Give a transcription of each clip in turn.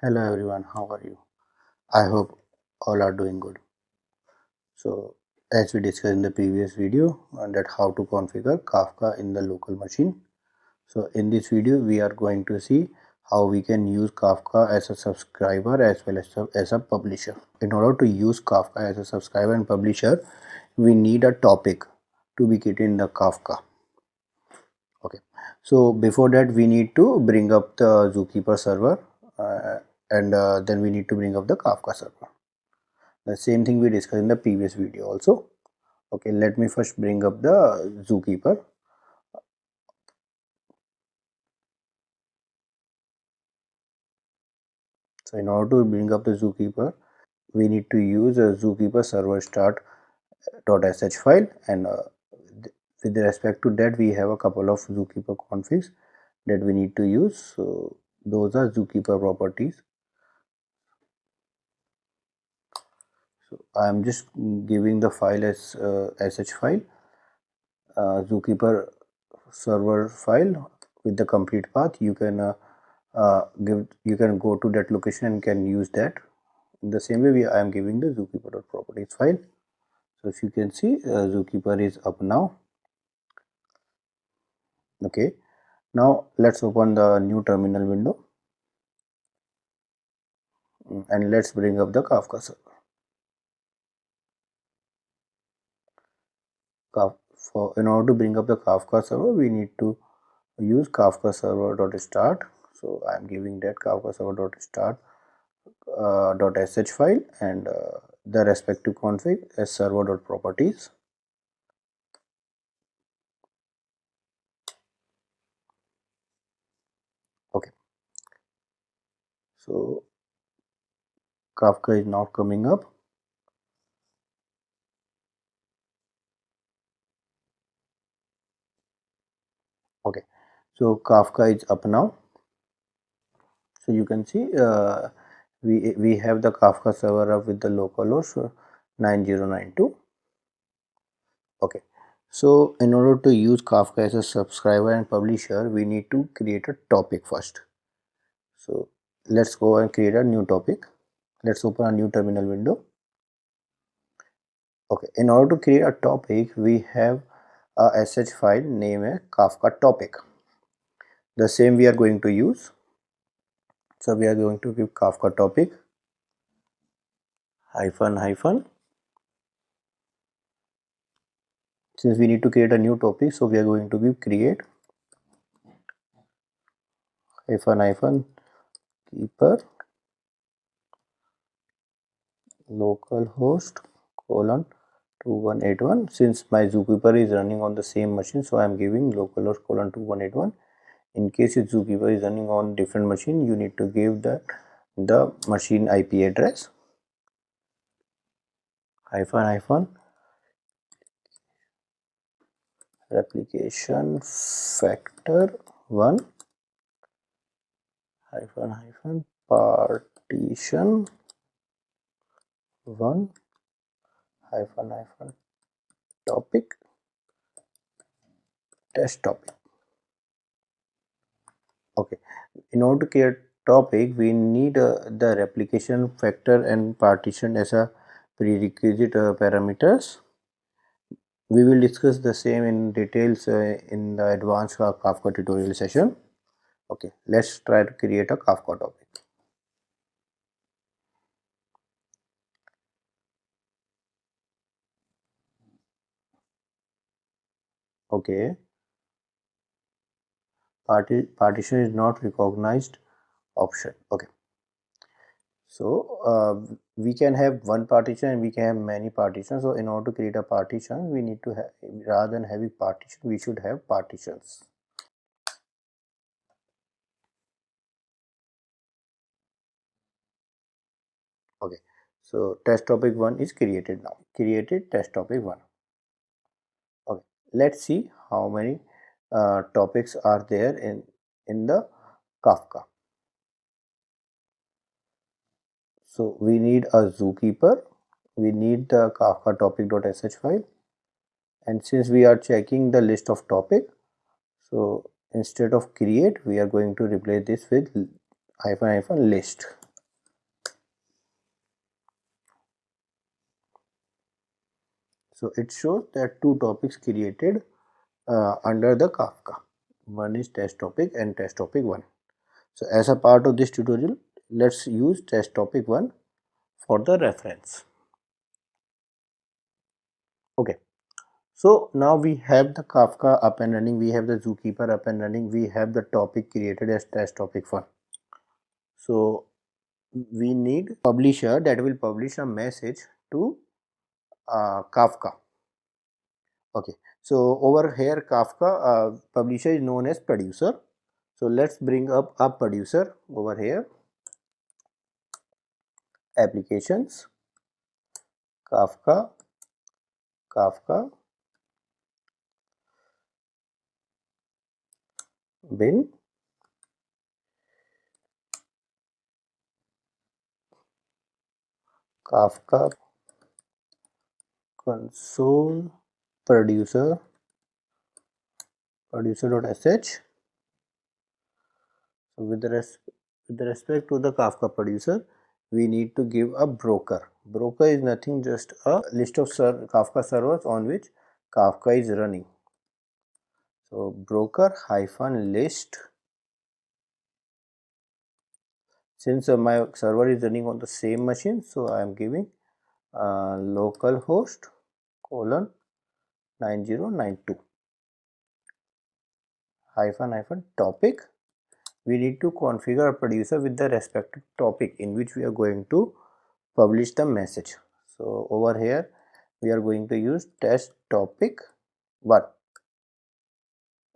Hello everyone, how are you? I hope all are doing good. So, as we discussed in the previous video, that how to configure Kafka in the local machine. So, in this video, we are going to see how we can use Kafka as a subscriber as well as a publisher. In order to use Kafka as a subscriber and publisher, we need a topic to be created in the Kafka. Okay, so before that, we need to bring up the Zookeeper server and then we need to bring up the Kafka server. The same thing we discussed in the previous video also. Okay, let me first bring up the Zookeeper. So in order to bring up the Zookeeper, we need to use a Zookeeper server start.sh file, and with respect to that, we have a couple of Zookeeper configs that we need to use. So those are Zookeeper properties. So I am just giving the file as sh file, Zookeeper server file with the complete path. You can you can go to that location and can use that. In the same way, I am giving the zookeeper.properties file. So if you can see, Zookeeper is up now. Okay, now let's open the new terminal window and let's bring up the Kafka server. In order to bring up the Kafka server, we need to use Kafka server.start. So I am giving that Kafka server.start .sh file and the respective config as server.properties. Okay, so Kafka is now coming up. Okay, so Kafka is up now. So you can see we have the Kafka server up with the localhost 9092. Okay, so in order to use Kafka as a subscriber and publisher, we need to create a topic first. So let's go and create a new topic. Let's open a new terminal window. Okay, in order to create a topic, we have a sh file named Kafka topic. The same we are going to use. So we are going to give Kafka topic hyphen. Since we need to create a new topic, so we are going to give create hyphen keeper localhost colon 2181. Since my Zookeeper is running on the same machine, so I am giving localhost colon 2181. In case your Zookeeper is running on different machine, you need to give the machine IP address hyphen replication factor 1 hyphen partition 1 hyphen topic test topic. Okay, in order to create topic, we need the replication factor and partition as a prerequisite parameters. We will discuss the same in details in the advanced Kafka tutorial session. Okay, let's try to create a Kafka topic. Okay, partition is not recognized option. Okay, so we can have one partition and we can have many partitions. So in order to create a partition, we need to have, rather than having partition, we should have partitions. Okay, so test topic 1 is created now. Created test topic 1. Okay, let's see how many topics are there in the Kafka. So we need a Zookeeper, we need the Kafka topic.sh file, and since we are checking the list of topic, so instead of create, we are going to replace this with hyphen list. So it shows that two topics created under the Kafka. One is test topic and test topic 1. So as a part of this tutorial, let's use test topic 1 for the reference. Okay. So now we have the Kafka up and running, we have the Zookeeper up and running, we have the topic created as test topic 1. So we need publisher that will publish a message to Kafka. Okay, so over here Kafka publisher is known as producer. So let's bring up a producer over here. Applications, Kafka, bin, Kafka console producer.sh. So with respect to the Kafka producer, we need to give a broker. Broker is nothing, just a list of Kafka servers on which Kafka is running. So broker hyphen list. Since my server is running on the same machine, so I am giving localhost colon 9092 hyphen topic. We need to configure a producer with the respective topic in which we are going to publish the message. So over here we are going to use test topic 1.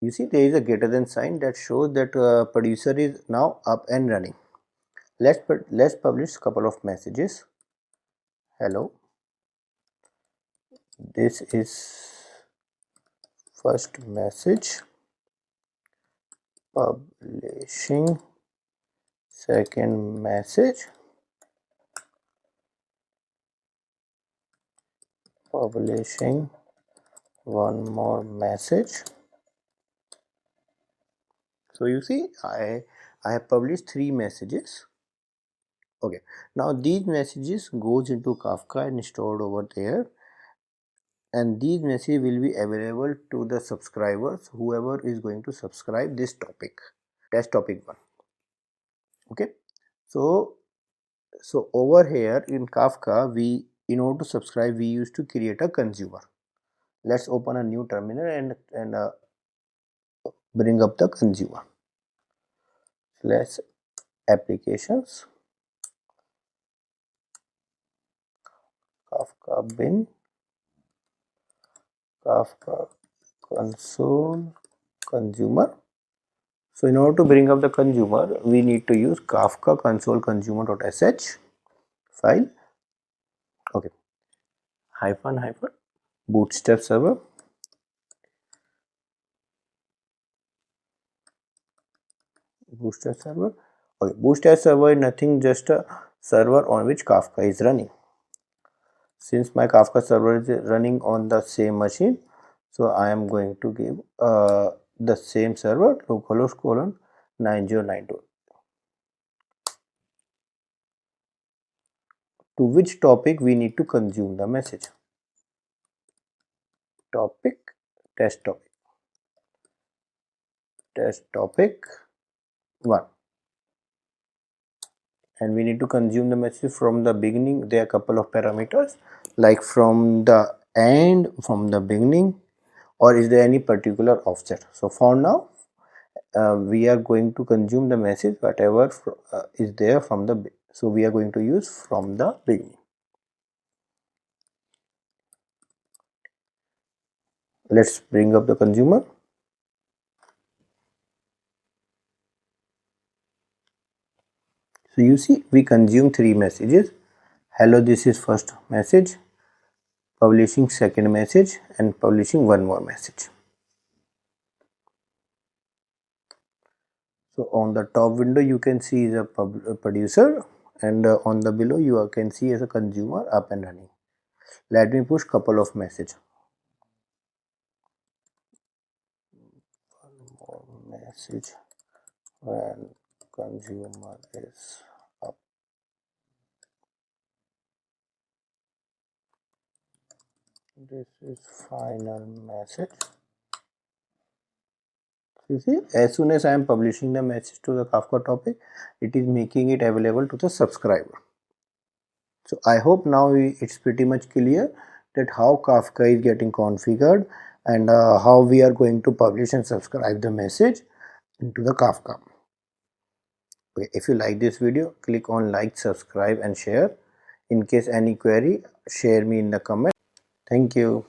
You see there is a greater than sign that shows that producer is now up and running. Let's publish couple of messages. Hello, this is first message. Publishing second message. Publishing one more message. So you see I have published 3 messages. Okay, now these messages goes into Kafka and stored over there, and these messages will be available to the subscribers, whoever is going to subscribe this topic, test topic 1. Okay, so over here in Kafka, in order to subscribe, we used to create a consumer. Let's open a new terminal and bring up the consumer. Let's applications, Kafka bin, Kafka console consumer. So in order to bring up the consumer, we need to use Kafka console consumer.sh file. Okay, hyphen bootstrap server. Okay, bootstrap server is nothing, just a server on which Kafka is running. Since my Kafka server is running on the same machine, so I am going to give the same server localhost colon 9092. To which topic we need to consume the message? Topic test topic 1, and we need to consume the message from the beginning. There are a couple of parameters like from the end, from the beginning, or is there any particular offset. So for now we are going to consume the message whatever is there from the, so we are going to use from the beginning. Let's bring up the consumer. So you see we consume 3 messages. Hello, this is first message, publishing second message, and publishing one more message. So on the top window you can see is a producer, and on the below you can see as a consumer up and running. Let me push couple of message. One more message when consumer is up. this is final message. You see, as soon as I am publishing the message to the Kafka topic, it is making it available to the subscriber. So I hope now it's pretty much clear that how Kafka is getting configured and how we are going to publish and subscribe the message into the Kafka. Okay, if you like this video, click on like, subscribe and share. In case any query, share me in the comment. Thank you.